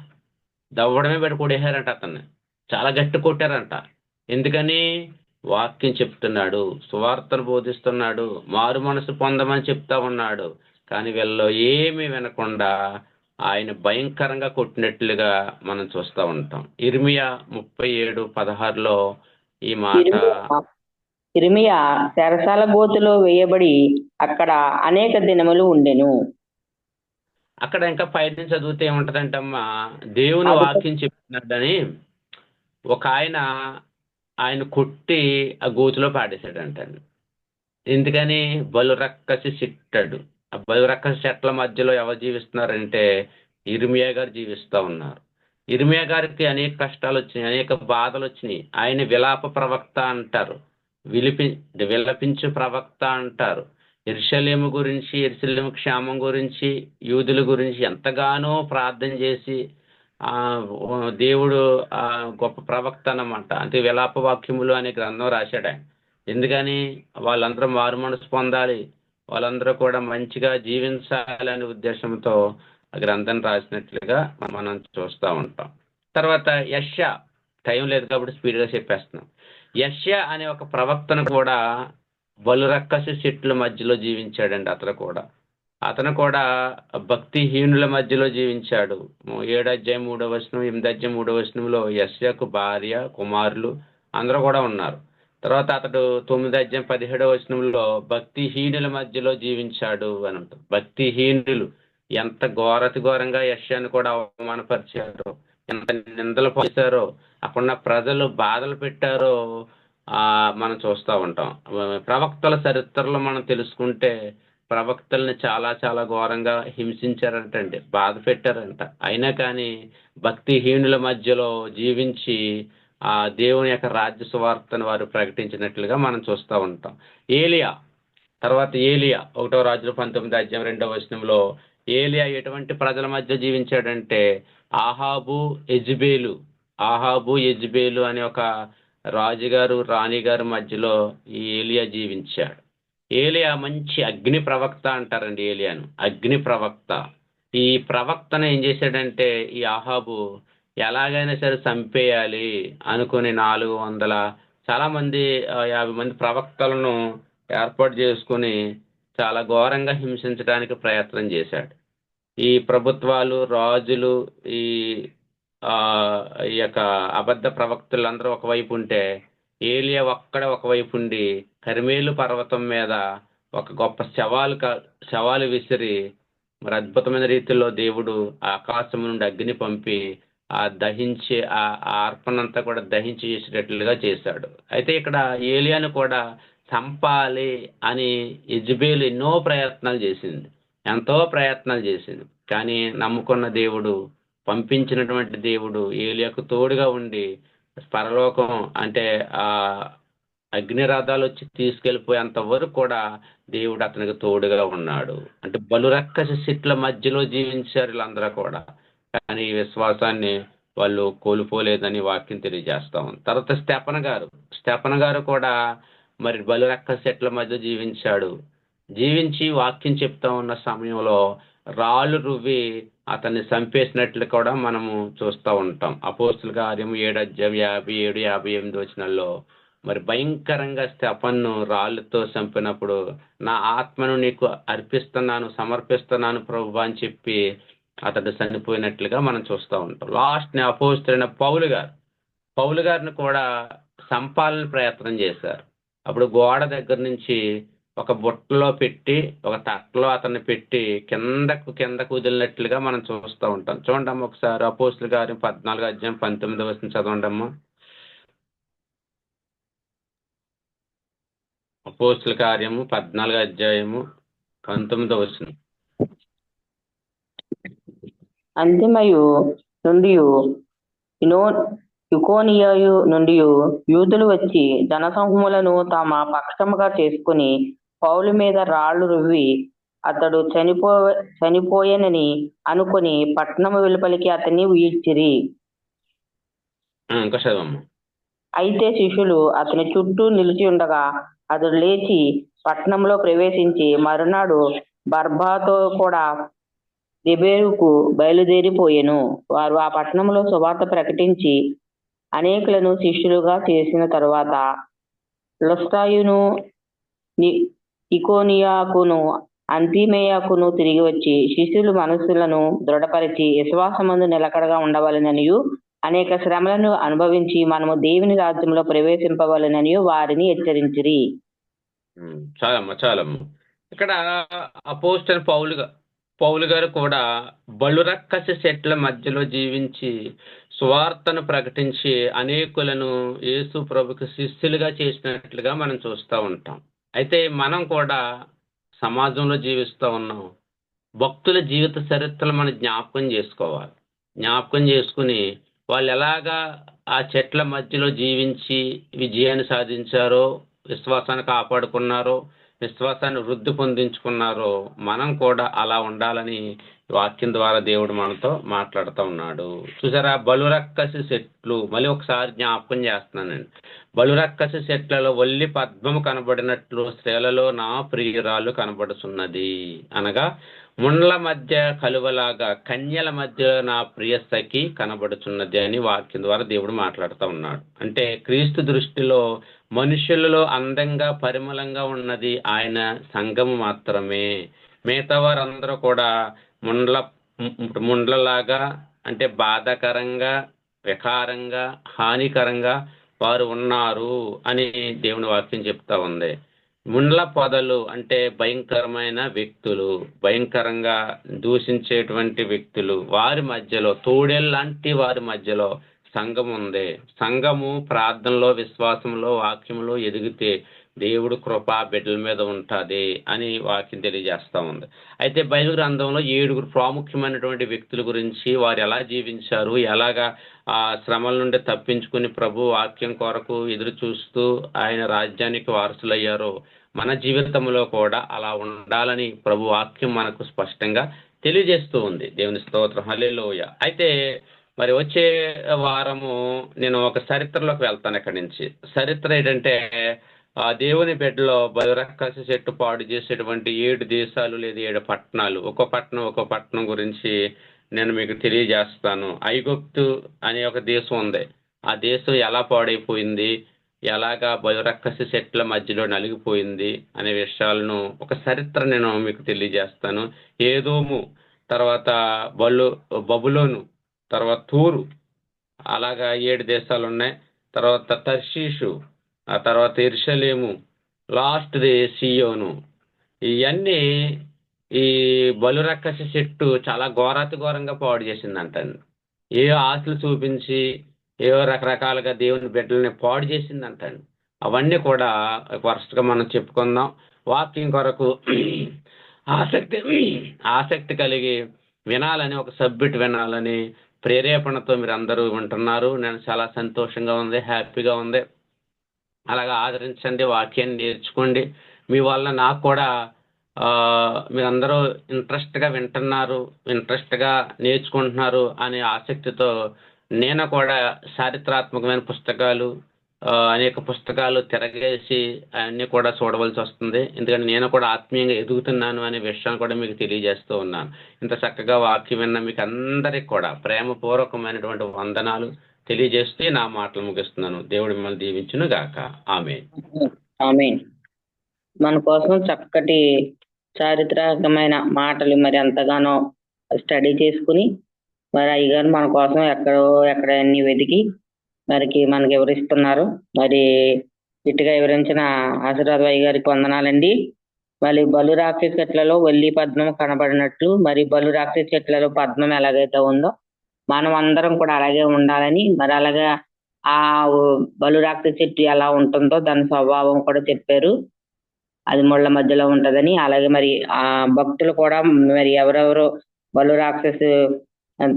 Speaker 1: దవ్వడమే పెట్టి కొడేశారంట, అతన్ని చాలా గట్టి కొట్టారంట. ఎందుకని? వాక్యం చెప్తున్నాడు, సువార్తను బోధిస్తున్నాడు, మారు మనసు పొందమని చెప్తా ఉన్నాడు. కానీ వీళ్ళు ఏమీ వినకుండా ఆయన భయంకరంగా కొట్టినట్లుగా మనం చూస్తూ ఉంటాం. ఇర్మియా 37:16లో ఈ మాట.
Speaker 2: ఇర్మియా చెరసాల గోతులో వేయబడి అక్కడ అనేక దినములు ఉండెను.
Speaker 1: అక్కడ ఇంకా పైన చదివితే ఏముంటదంటమ్మా, దేవుని వాక్యం చెప్తున్నాడని ఒక ఆయన కొట్టి ఆ గోతులో పాడేశాడంట. ఎందుకని? బలురక్కసి సిట్టాడు. ఆ బలురక్కసి చెట్ల మధ్యలో ఎవరు జీవిస్తున్నారంటే ఇర్మియా గారు జీవిస్తూ ఉన్నారు. ఇర్మియా గారికి అనేక కష్టాలు వచ్చినాయి, అనేక బాధలు వచ్చినాయి. ఆయన విలాప ప్రవక్త అంటారు, విలపించు ప్రవక్త అంటారు. యెరూషలేము గురించి, యెరూషలేము క్షేమం గురించి, యూదుల గురించి ఎంతగానో ప్రార్థన చేసి దేవుడు గొప్ప ప్రవక్త అన్నమాట. అంటే విలాప వాక్యములు అనే గ్రంథం రాశాడు ఆయన. ఎందుకని? వాళ్ళందరూ మారు మనసు పొందాలి, వాళ్ళందరూ కూడా మంచిగా జీవించాలనే ఉద్దేశంతో ఆ గ్రంథం రాసినట్లుగా మనం చూస్తూ ఉంటాం. తర్వాత యెషయా, టైం లేదు కాబట్టి స్పీడ్గా చెప్పేస్తున్నాం. యెషయా అనే ఒక ప్రవక్తను కూడా బలురక్కసి చెట్ల మధ్యలో జీవించాడండి. అతను కూడా భక్తిహీనుల మధ్యలో జీవించాడు. 7:3 8:3 యెషయాకు భార్య, కుమారులు అందరూ కూడా ఉన్నారు. తర్వాత అతడు 9:17 భక్తిహీనుల మధ్యలో జీవించాడు అని ఉంటుంది. భక్తిహీనులు ఎంత ఘోరంగా యెషయాను కూడా అవమానపరిచారో, ఎంత నిందలు చేశారో, అక్కడున్న ప్రజలు బాధలు పెట్టారో మనం చూస్తూ ఉంటాం. ప్రవక్తల చరిత్రలో మనం తెలుసుకుంటే ప్రవక్తల్ని చాలా చాలా ఘోరంగా హింసించారంటండి, బాధ పెట్టారంట. అయినా కానీ భక్తిహీనుల మధ్యలో జీవించి ఆ దేవుని యొక్క రాజ్య సువార్తను వారు ప్రకటించినట్లుగా మనం చూస్తూ ఉంటాం. ఏలియా, తర్వాత ఏలియా 1 రాజుల 19:2 ఏలియా ఎటువంటి ప్రజల మధ్య జీవించాడంటే ఆహాబు యెజబేలు అనే ఒక రాజుగారు రాణిగారు మధ్యలో ఈ ఏలియా జీవించాడు. ఏలియా మంచి అగ్ని ప్రవక్త అంటారండి ఏలియాను, అగ్ని ప్రవక్త. ఈ ప్రవక్తను ఏం చేశాడంటే ఈ ఆహాబు ఎలాగైనా సరే చంపేయాలి అనుకుని 400 చాలా మంది 50 మంది ప్రవక్తలను ఏర్పాటు చేసుకుని చాలా ఘోరంగా హింసించడానికి ప్రయత్నం చేశాడు. ఈ ప్రభుత్వాలు, రాజులు, ఈ యొక్క అబద్ధ ప్రవక్తలందరూ ఒకవైపు ఉంటే ఏలియా ఒకవైపు ఉండి కర్మేలు పర్వతం మీద ఒక గొప్ప శవాలు విసిరి మరి అద్భుతమైన రీతిలో దేవుడు ఆకాశం నుండి అగ్ని పంపి దహించి ఆ అర్పణంతా కూడా దహించి చేసేటట్లుగా చేశాడు. అయితే ఇక్కడ ఏలియాను కూడా చంపాలి అని యెజబేలు ఎంతో ప్రయత్నాలు చేసింది. కానీ నమ్ముకున్న దేవుడు, పంపించినటువంటి దేవుడు ఏలియాకు తోడుగా ఉండి పరలోకం అంటే ఆ అగ్నిరథాలు వచ్చి తీసుకెళ్ళిపోయేంత వరకు కూడా దేవుడు అతనికి తోడుగా ఉన్నాడు. అంటే బలురక్కసి చెట్ల మధ్యలో జీవించారు వీళ్ళందరూ కూడా, కానీ ఈ విశ్వాసాన్ని వాళ్ళు కోల్పోలేదని వాక్యం తెలియజేస్తా ఉంది. తర్వాత స్టెఫను గారు కూడా మరి బలురక్కసి చెట్ల మధ్య జీవించి వాక్యం చెప్తా ఉన్న సమయంలో రాళ్ళు రువ్వి అతన్ని చంపేసినట్లు కూడా మనము చూస్తూ ఉంటాం. అపోస్తుల కార్యం 7:57-58 మరి భయంకరంగా స్టెఫన్ను రాళ్ళతో చంపినప్పుడు నా ఆత్మను నీకు అర్పిస్తున్నాను, సమర్పిస్తున్నాను ప్రభువా అని చెప్పి అతడు చనిపోయినట్లుగా మనం చూస్తూ ఉంటాం. లాస్ట్ని అపోస్తలుడైన పౌలు గారిని కూడా చంపాలని ప్రయత్నం చేశారు. అప్పుడు గోడ దగ్గర నుంచి ఒక బుట్టలో పెట్టి, ఒక తట్టలో అతన్ని పెట్టి కిందకు వదిలినట్లుగా మనం చూస్తూ ఉంటాం. చూడండి ఒకసారి అపోస్తలుల కార్యం 14:19 చదవండమ్మా. అపోస్తలుల కార్యము 14:19.
Speaker 2: అంతిమయు నుండి యుకోనియు నుండి యూదులు వచ్చి జనసమూహములను తమ పక్షముగా చేసుకుని పౌలు మీద రాళ్లు రువ్వి అతడు చనిపోయేనని అనుకుని పట్టణము వెలుపలికి అతన్ని ఈడ్చిరి.
Speaker 1: ఇంకా చదవమ్మా.
Speaker 2: అయితే శిష్యులు అతని చుట్టూ నిలిచి ఉండగా అతడు లేచి పట్టణంలో ప్రవేశించి మరునాడు బర్బాతో కూడా దెబేరుకు బయలుదేరిపోయెను. వారు ఆ పట్టణంలో సువార్త ప్రకటించి అనేకులను శిష్యులుగా చేసిన తరువాత లుస్త్రాయును ఇకోనియాకును అంతిమేయకును తిరిగి వచ్చి శిష్యులు మనస్సులను దృఢపరిచి విశ్వాసమందు నిలకడగా ఉండవలెననియు అనేక శ్రమలను అనుభవించి మనము దేవుని రాజ్యంలో ప్రవేశింపవలెననియు వారిని హెచ్చరించిరి.
Speaker 1: చాలమ్మా. ఇక్కడ అపోస్తలుడైన పౌలు గారు కూడా బలురక్కసి చెట్ల మధ్యలో జీవించి సువార్తను ప్రకటించి అనేకులను యేసు ప్రభుకి శిష్యులుగా చేసినట్లుగా మనం చూస్తూ ఉంటాం. అయితే మనం కూడా సమాజంలో జీవిస్తూ ఉన్నాం. భక్తుల జీవిత చరిత్రలు మనం జ్ఞాపకం చేసుకోవాలి. జ్ఞాపకం చేసుకుని వాళ్ళు ఎలాగా ఆ చెట్ల మధ్యలో జీవించి విజయాన్ని సాధించారో, విశ్వాసాన్ని కాపాడుకున్నారో, విశ్వాసాన్ని వృద్ధి పొందించుకున్నారో మనం కూడా అలా ఉండాలని వాక్యం ద్వారా దేవుడు మనతో మాట్లాడుతూ ఉన్నాడు. చూసారా, బలురక్కసి చెట్లు మళ్ళీ ఒకసారి జ్ఞాపకం చేస్తున్నానండి. బలురక్కసి చెట్లలో వల్లి పద్మము కనబడినట్లు స్త్రీలలో నా ప్రియురాలు కనబడుతున్నది. అనగా ముండ్ల మధ్య కలువలాగా కన్యల మధ్య నా ప్రియ సఖి కనబడుచున్నది అని వాక్యం ద్వారా దేవుడు మాట్లాడుతూ ఉన్నాడు. అంటే క్రీస్తు దృష్టిలో మనుషులలో అందంగా పరిమళంగా ఉన్నది ఆయన సంఘము మాత్రమే. మిగతా వారందరూ కూడా ముండ్లలాగా అంటే బాధాకరంగా, వికారంగా, హానికరంగా వారు ఉన్నారు అని దేవుని వాక్యం చెప్తా ఉంది. ముండ్ల పొదలు అంటే భయంకరమైన వ్యక్తులు, భయంకరంగా దూషించేటువంటి వ్యక్తులు, వారి మధ్యలో తోడేళ్ళంటి వారి మధ్యలో సంఘం ఉంది. సంఘము ప్రార్థనలో, విశ్వాసంలో, వాక్యంలో ఎదిగితే దేవుడు కృప బిడ్డల మీద ఉంటుంది అని వాక్యం తెలియజేస్తూ ఉంది. అయితే బైబిల్ గ్రంథంలో 7 ప్రాముఖ్యమైనటువంటి వ్యక్తుల గురించి వారు ఎలా జీవించారు, ఎలాగా ఆ శ్రమల నుండి తప్పించుకుని ప్రభు వాక్యం కొరకు ఎదురు చూస్తూ ఆయన రాజ్యానికి వారసులయ్యారో మన జీవితంలో కూడా అలా ఉండాలని ప్రభు వాక్యం మనకు స్పష్టంగా తెలియజేస్తూ ఉంది. దేవుని స్తోత్రం, హల్లెలూయా. అయితే మరి వచ్చే వారము నేను ఒక చరిత్రలోకి వెళ్తాను. ఇక్కడి నుంచి చరిత్ర ఏంటంటే ఆ దేవుని బిడ్డలో బలురక్కసి చెట్టు పాడు చేసేటువంటి 7 దేశాలు లేదా 7 పట్టణాలు, ఒక్కో పట్టణం గురించి నేను మీకు తెలియజేస్తాను. ఐగుప్తు అనే ఒక దేశం ఉంది. ఆ దేశం ఎలా పాడైపోయింది, ఎలాగా బలురక్కసి చెట్ల మధ్యలో నలిగిపోయింది అనే విషయాలను ఒక చరిత్ర నేను మీకు తెలియజేస్తాను. ఏదోము, తర్వాత బబులోను, తర్వాత తూరు, అలాగా 7 దేశాలు ఉన్నాయి. తర్వాత తర్షీషు, ఆ తర్వాత యెరూషలేము, లాస్ట్ది సియోను. ఇవన్నీ ఈ బలురక్కసి చెట్టు చాలా ఘోరంగా పాడు చేసిందంటండి. ఏ ఆశలు చూపించి ఏవో రకరకాలుగా దేవుని బిడ్డల్ని పాడు చేసిందంటండి. అవన్నీ కూడా వరుసగా మనం చెప్పుకుందాం. వాక్యం కొరకు ఆసక్తి కలిగి వినాలని, ఒక సబ్జెక్ట్ వినాలని ప్రేరేపణతో మీరు అందరూ వింటున్నారు. నేను చాలా సంతోషంగా ఉంది, హ్యాపీగా ఉంది. అలాగా ఆదరించండి, వాక్యాన్ని నేర్చుకోండి. మీ వల్ల నాకు కూడా మీరందరూ ఇంట్రెస్ట్గా వింటున్నారు, ఇంట్రెస్ట్గా నేర్చుకుంటున్నారు అనే ఆసక్తితో నేను కూడా చారిత్రాత్మకమైన పుస్తకాలు, అనేక పుస్తకాలు తిరగేసి అన్నీ కూడా చూడవలసి వస్తుంది. ఎందుకంటే నేను కూడా ఆత్మీయంగా ఎదుగుతున్నాను అనే విషయాన్ని కూడా మీకు తెలియజేస్తూ ఉన్నాను. ఇంత చక్కగా వాక్యం విన్న మీకు అందరికి కూడా ప్రేమపూర్వకమైనటువంటి వందనాలు, తెలియజేస్తూ నా మాటలు ముగిస్తున్నాను. దేవుడు మిమ్మల్ని దీవించును గాక. ఆమేన్.
Speaker 2: ఆమేన్. మన కోసం చక్కటి చారిత్రాత్మకమైన మాటలు మరి ఎంతగానో స్టడీ చేసుకుని మరి అయ్యగారు మన కోసం ఎక్కడ అన్ని వెతికి మనకి వివరిస్తున్నారు. మరి ఇటుగా వివరించిన ఆశీర్వాద అయ్య గారికి వందనాలండి. మరి బలు రాక్షసి చెట్లలో వల్లి పద్మం కనబడినట్లు మరి బలు రాక్షసి చెట్లలో పద్మం ఎలాగైతే ఉందో మనం అందరం కూడా అలాగే ఉండాలని, మరి అలాగే ఆ బలు రాక్షసి చెట్టు ఎలా ఉంటుందో దాని స్వభావం కూడా చెప్పారు. అది ముళ్ళ మధ్యలో ఉంటదని. అలాగే మరి ఆ భక్తులు కూడా మరి ఎవరెవరు బలు రాక్షసు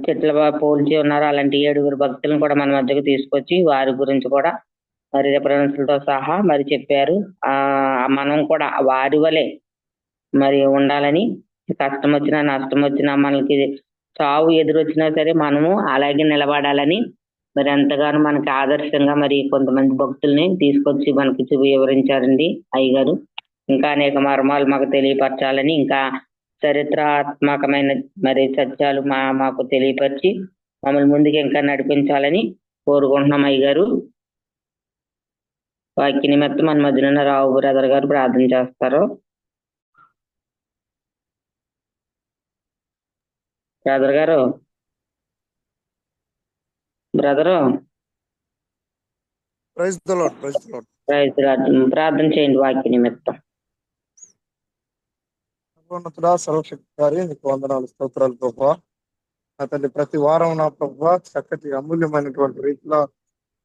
Speaker 2: చెట్ల పోల్చి ఉన్నారో అలాంటి 7 భక్తులను కూడా మన మధ్యకు తీసుకొచ్చి వారి గురించి కూడా మరి రిఫరెన్స్లతో సహా మరి చెప్పారు. మనం కూడా వారి వలె మరి ఉండాలని, కష్టం వచ్చినా నష్టం వచ్చినా మనకి చావు ఎదురొచ్చినా సరే మనము అలాగే నిలబడాలని మరి ఎంతగానో మనకి ఆదర్శంగా మరి కొంతమంది భక్తుల్ని తీసుకొచ్చి మనకి వివరించారండి అయ్యగారు. ఇంకా అనేక మర్మాలు మాకు తెలియపరచాలని, ఇంకా చరిత్రాత్మకమైన మరి సత్యాలు మాకు తెలియపరిచి మమ్మల్ని ముందుకు ఇంకా నడిపించాలని కోరుకుంటున్నాం అయ్యగారు. వాక్య నిమిత్తం మన మధ్యన రావు బ్రదర్ గారు ప్రార్థన చేస్తారు. బ్రదర్ గారు, brother
Speaker 3: praise the lord, praise the lord.
Speaker 2: ప్రార్థన చేయండి వాక్య నిమిత్తం.
Speaker 3: సర్వోన్నతుడా, సర్వశక్తికారి, నీకు వందనాలు, స్తోత్రాలు ప్రభువా. నా తండ్రి ప్రతి వారం నా ప్రభువా చక్కటి అమూల్యమైనటువంటి రీతిలో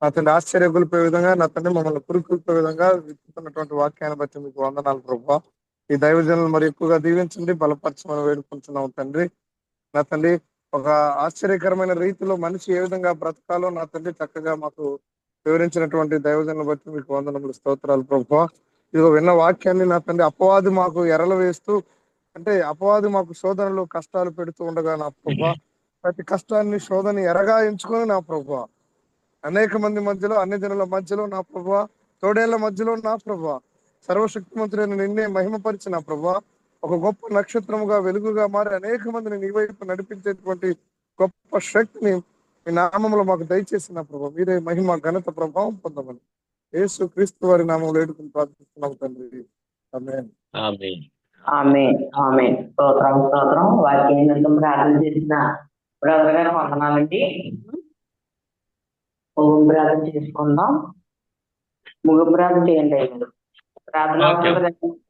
Speaker 3: నా తండ్రి ఆశ్చర్యగొలిపే విధంగా నా తండ్రి మమ్మల్ని పురుకొల్పే విధంగా విత్తుతున్నటువంటి వాక్యాన్ని బట్టి మీకు వందనాలు ప్రభువా. ఈ దైవజనులు మరి ఎక్కువగా దీవించండి, బలపరచమని వేడుకుంటున్నాం తండ్రి. నా తండ్రి ఒక ఆశ్చర్యకరమైన రీతిలో మనిషి ఏ విధంగా బ్రతకాలో నా తండ్రి చక్కగా మాకు వివరించినటువంటి దైవజనులు బట్టి మీకు వందనములు, స్తోత్రాలు ప్రభువా. ఇదిగో విన్న వాక్యాన్ని నా తండ్రి అపవాది మాకు ఎరలు వేస్తూ, అంటే అపవాది మాకు శోధనలు కష్టాలు పెడుతూ ఉండగా నా ప్రభువా ప్రతి కష్టాన్ని శోధన ఎరగా ఎంచుకొని నా ప్రభువా అనేక మంది మధ్యలో, అన్ని జనుల మధ్యలో నా ప్రభువా, తోడేళ్ల మధ్యలో నా ప్రభువా సర్వశక్తిమంతుడైన నిన్నే మహిమపరిచి నా ప్రభువా ఒక గొప్ప నక్షత్రముగా వెలుగుగా మారి అనేక మందిని నీ వైపు నడిపించేటువంటి గొప్ప శక్తిని మీ నామంలో మాకు దయచేసిన ప్రభావ మీరే మహిమ ఘనత ప్రభావం పొందమని యేసు క్రీస్తు వారి నామంలో వేడుకుని ప్రార్థిస్తున్నాం తండ్రి. ఆమేన్.
Speaker 1: ఆమేన్.
Speaker 2: ఆమేన్. ఆమేన్. స్తోత్రం, స్తోత్రం. వాక్య నిమిత్తం ప్రార్థన చేసిన బ్రదర్ గారు వందనాలండి. ప్రార్థన చేసుకుందాం. ముగింపు ప్రార్థన చేయండి అయ్యారు. ప్రార్థన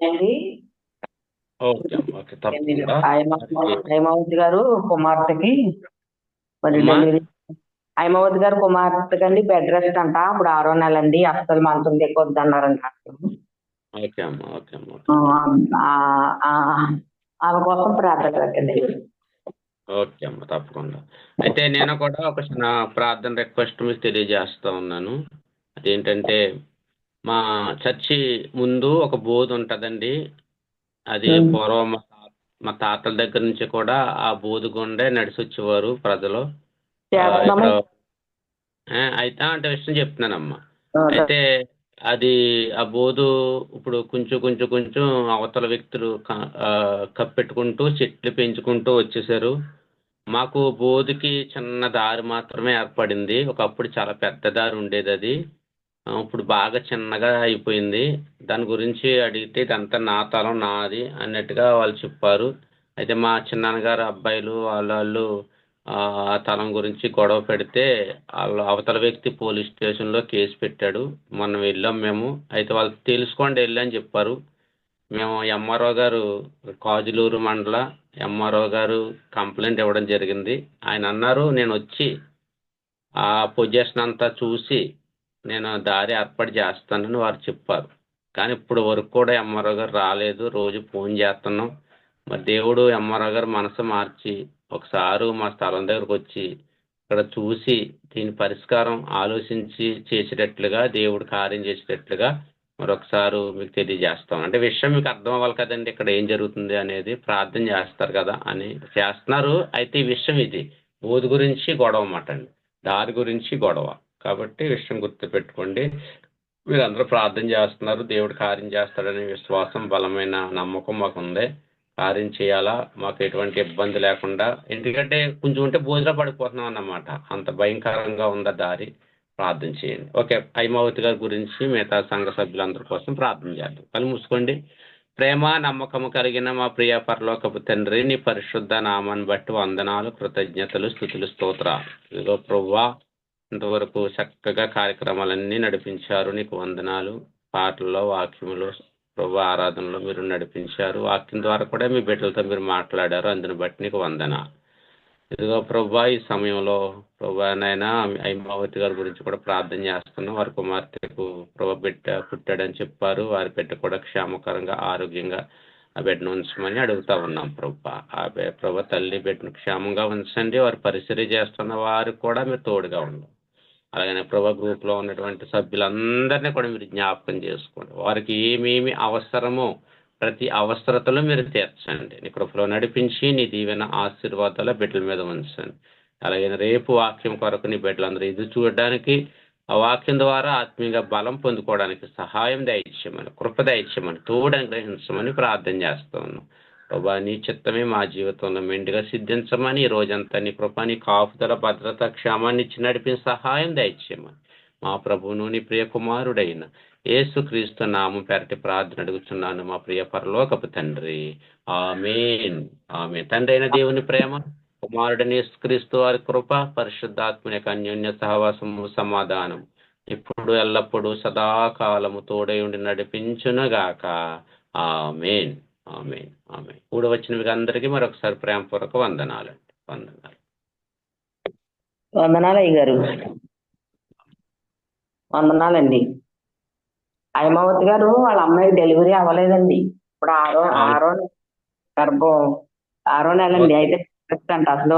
Speaker 2: చేయండి. హైమావతి గారు కుమార్తెకి మరి హైమావతి గారు కుమార్తెకి అండి బెడ్ రెస్ట్ అంట. ఇప్పుడు 6వ నెల అండి. అస్సలు మంచం దిక్కొద్దు అన్నారంట. ఆమె కోసం ప్రార్థన పెట్టండి.
Speaker 1: ఓకే అమ్మ, తప్పకుండా. అయితే నేను కూడా ఒక చిన్న ప్రార్థన రిక్వెస్ట్ మీకు తెలియజేస్తా ఉన్నాను. అదేంటంటే మా చర్చి ముందు ఒక బోధ ఉంటుందండి. అది పూర్వం మా తాతల దగ్గర నుంచి కూడా ఆ బోధ గుండే నడిచి వచ్చేవారు ప్రజలు. అయితే అంటే విషయం చెప్తున్నానమ్మా. అయితే అది ఆ బోధు ఇప్పుడు కొంచెం అవతల వ్యక్తులు కప్పెట్టుకుంటూ చెట్లు పెంచుకుంటూ వచ్చేసారు. మాకు బోధుకి చిన్న దారి మాత్రమే ఏర్పడింది. ఒకప్పుడు చాలా పెద్ద దారి ఉండేది, అది ఇప్పుడు బాగా చిన్నగా అయిపోయింది. దాని గురించి అడిగితే ఇదంతా నా తలం, నాది అన్నట్టుగా వాళ్ళు చెప్పారు. అయితే మా చిన్నాన్నగారు అబ్బాయిలు వాళ్ళు ఆ తలం గురించి గొడవ పెడితే వాళ్ళు అవతల వ్యక్తి పోలీస్ స్టేషన్లో కేసు పెట్టాడు. మొన్న వెళ్ళాం మేము. అయితే వాళ్ళు తెలుసుకోండి వెళ్ళని చెప్పారు. మేము ఎంఆర్ఓ గారు, కాజులూరు మండల ఎంఆర్ఓ గారు కంప్లైంట్ ఇవ్వడం జరిగింది. ఆయన అన్నారు నేను వచ్చి ఆ పొజిషన్ అంతా చూసి నేను దారి ఏర్పాటు చేస్తానని వారు చెప్పారు. కానీ ఇప్పుడు వరకు కూడా ఎంఆర్ఓ గారు రాలేదు. రోజు ఫోన్ చేస్తున్నాం. మరి దేవుడు ఎంఆర్ఓ గారు మనసు మార్చి ఒకసారి మా స్థలం దగ్గరకు వచ్చి ఇక్కడ చూసి దీని పరిష్కారం ఆలోచించి చేసేటట్లుగా, దేవుడు కార్యం చేసేటట్లుగా మరొకసారి మీకు తెలియజేస్తాం. అంటే విషయం మీకు అర్థం అవ్వాలి కదండి, ఇక్కడ ఏం జరుగుతుంది అనేది. ప్రార్థన చేస్తారు కదా అని చేస్తున్నారు. అయితే ఈ విషయం ఇది బోధి గురించి గొడవ అన్నమాట అండి, దారి గురించి గొడవ. కాబట్టి విషయం గుర్తుపెట్టుకోండి. మీరందరూ ప్రార్థన చేస్తున్నారు, దేవుడు కార్యం చేస్తాడనే విశ్వాసం, బలమైన నమ్మకం మాకు ఉంది. కార్యం చేయాలా, మాకు ఎటువంటి ఇబ్బంది లేకుండా. ఎందుకంటే కొంచెం ఉంటే బోధిలో పడిపోతున్నాం అన్నమాట, అంత భయంకరంగా ఉందా దారి. ప్రార్థన చేయండి. ఓకే, హైమావతి గారి గురించి మిగతా సంఘ సభ్యులందరి కోసం ప్రార్థన చేద్దాం. కళ్ళు మూసుకోండి. ప్రేమ నమ్మకము కలిగిన మా ప్రియ పరలోకపు తండ్రి, నీ పరిశుద్ధ నామాన్ని బట్టి వందనాలు, కృతజ్ఞతలు, స్తుతులు, స్తోత్రాలు. ఇదిగో ప్రభువా, ఇంతవరకు చక్కగా కార్యక్రమాలన్నీ నడిపించారు, నీకు వందనాలు. పాటల్లో, వాక్యములు, ప్రభు ఆరాధనలో మీరు నడిపించారు. వాక్యం ద్వారా కూడా మీ బిడ్డలతో మీరు మాట్లాడారు, అందుని బట్టి నీకు వందనాలు. ఇదిగో ప్రభా, ఈ సమయంలో ప్రభా నాయన హైమావతి గారి గురించి కూడా ప్రార్థన చేస్తున్నాం. వారి కుమార్తెకు ప్రభా బిడ్డ పుట్టాడని చెప్పారు. వారి బిడ్డ కూడా క్షేమకరంగా ఆరోగ్యంగా ఆ బిడ్డను ఉంచమని అడుగుతా ఉన్నాం ప్రభా. ప్రభా తల్లి బిడ్డను క్షేమంగా ఉంచండి. వారు పరిచర్య చేస్తున్న వారికి కూడా మీరు తోడుగా ఉండండి. అలాగనే ప్రభా గ్రూప్లో ఉన్నటువంటి సభ్యులందరినీ కూడా మీరు జ్ఞాపకం చేసుకోండి. వారికి ఏమేమి అవసరమో ప్రతి అవసరతలో మీరు తీర్చండి. నీ కృపలో నడిపించి నీ దీవెన ఆశీర్వాదాల బిడ్డల మీద ఉంచండి. అలాగే రేపు వాక్యం కొరకు నీ బిడ్డలందరూ ఎదురు చూడడానికి, ఆ వాక్యం ద్వారా ఆత్మీయంగా బలం పొందుకోవడానికి సహాయం దయచేయమని, కృప దయచేయమని, తోడు అనుగ్రహించమని ప్రార్థన చేస్తూ ఉన్నాం. ప్రభా నీ చిత్తమే మా జీవితంలో మెండుగా సిద్ధించమని, ఈ రోజంతా నీ కృప, నీ కాపుదల, భద్రత, క్షేమాన్ని ఇచ్చి నడిపిన సహాయం దయచేయమని మా ప్రభువును నీ ప్రియ కుమారుడైన యేసుక్రీస్తు నామం పేరటి ప్రార్థన అడుగుతున్నాను మా ప్రియ పరలోకపు తండ్రి. ఆమేన్. ఆమేన్. తండ్రి అయిన దేవుని ప్రేమ, కుమారుడని యేసుక్రీస్తు వారి కృప, పరిశుద్ధాత్మ యొక్క అన్యోన్య సహవాసము, సమాధానం ఇప్పుడు ఎల్లప్పుడూ సదాకాలము తోడై ఉండి నడిపించునుగాక. ఆమేన్. ఆమేన్. ఆమేన్. కూడా వచ్చిన మీకు అందరికీ మరొకసారి ప్రేమపూర్వక వందనాలండి. వందనాలు.
Speaker 2: వందనాలు అయ్యగారు. వందనాలండి. హైమావతి గారు వాళ్ళ అమ్మాయి డెలివరీ అవ్వలేదండి. ఇప్పుడు ఆరో గర్భం 6వ నెలండి. అయితే అంట అసలు